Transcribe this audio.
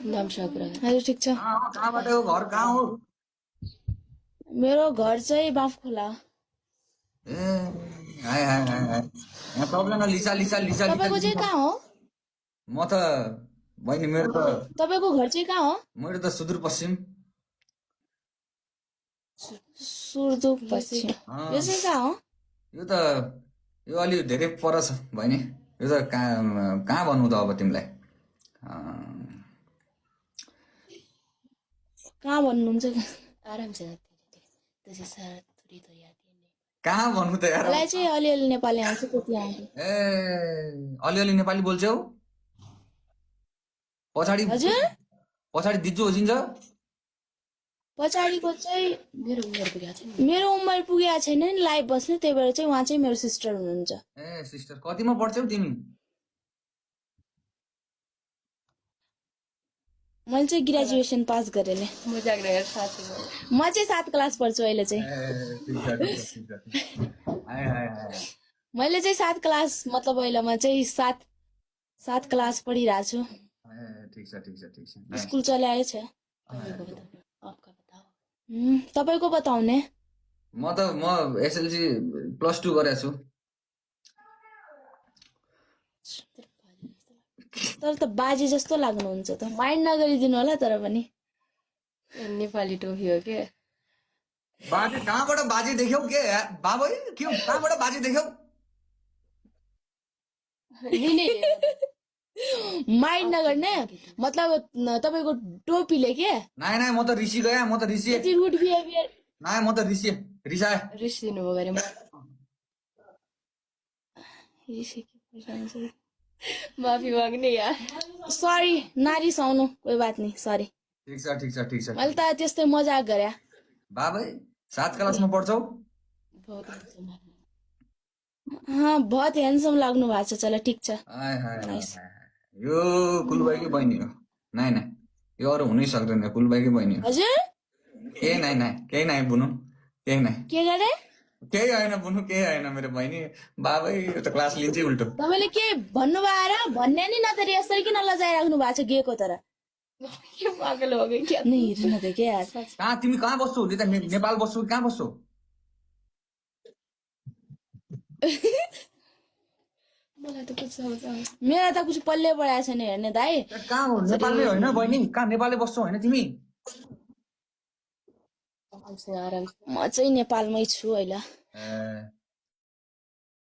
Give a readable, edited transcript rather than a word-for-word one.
नाम सक्रा हजुर ठिक छ कहाँबाट हो घर कहाँ हो मेरो घर चाहिँ बाफखोला ए हाय हाय हाय हाय यहाँ सबैजना लिसा लिसा लिसा तपाईको चाहिँ कहाँ हो म त बहिनी मेरो तपाईको घर चाहिँ कहाँ हो त सुदूरपश्चिम सुदूरपश्चिम यो चाहिँ कहाँ हो यो त यो अलि धेरै पर छ बहिनी यो त कहाँ भन्नु त अब तिमीलाई कहाँ भन्नुहुन्छ आराम से तुझे सारा थोड़ी तो याद ही नहीं कहाँ भन्नु त यार मलाई चाहिँ अलिअलि नेपाली आउँछ त्यति आउँछ ए अलिअलि नेपाली बोल्छौ पछाडि हजुर पछाडि दिजु होजिन्छ पछाडिको चाहिँ मेरो उमेर पुगेको छैन मेरो उमेर पुगेको छैन नि लाइभ बस्ने त्यही भएर चाहिँ उहाँ चाहिँ मेरो सिस्टर हुनुहुन्छ ए सिस्टर कतिमा पढ्छौ तिमी मैले चाहिँ ग्रेजुएसन पास गरेँ नि मजाक गरेर साथी भयो म चाहिँ 7 क्लास पढ्छु अहिले चाहिँ मैले चाहिँ 7 क्लास मतलब अहिले म चाहिँ 7 क्लास पढिरहेको छु ठिक छ स्कुल चलाएको छ आपका बताओ तपाईको बताउने म एसएलसी +2 गरेको छु तर त बाजे जस्तो लाग्नुहुन्छ त माइन्ड नगरिदिनु होला तर पनि नेपाली टोपी हो के बाजे कहाँबाट बाजे देख्यौ के बाबा के हो कहाँबाट बाजे देख्यौ माइन्ड नगर्ने मतलब तपाईको टोपीले के नाइ म त ऋषि गया म त ऋषि यति रुड बिहेभियर नाइ म त रिसाए रिस दिनुभयो गरे माफी माग्ने यार सरी नरिसाउनु कोही बात नहीं सरी ठिक छ मैले त त्यस्तै मजाक गरे बाबै 7 क्लासमा पढ्छौ बहुत ह्यान्डसम लाग्नु भएको छ चल ठिक छ यो कुलबाईकै बहिनी हो नाइ यो अरू हुनै सक्दैन कुलबाईकै बहिनी हो हजुर केही नाइ बुनु केही नाइ के गरे केही होइन बुनु केही होइन मेरो बहिनी बाबै यो त क्लास लिन्छै उल्टो तपाईले के भन्नु भएर भन्ने नि नत्र यसरी किन लजाइराख्नु भएको छ गेको तर के पागल हो गयो क्या नै हेर्नु त के यार कहाँ तिमी कहाँ बस्छौ नेपाल बस्छौ कहाँ बस्छौ मलाई त कुछ समझ आउँदैन मेरो त कुछ पल्ले पढाएको छैन हेर्ने दाइ कहाँ हो नेपालमै होइन बहिनी कहाँ नेपालमै बस्छौ होइन तिमी आराम से म चाहिँ नेपालमै छु अहिले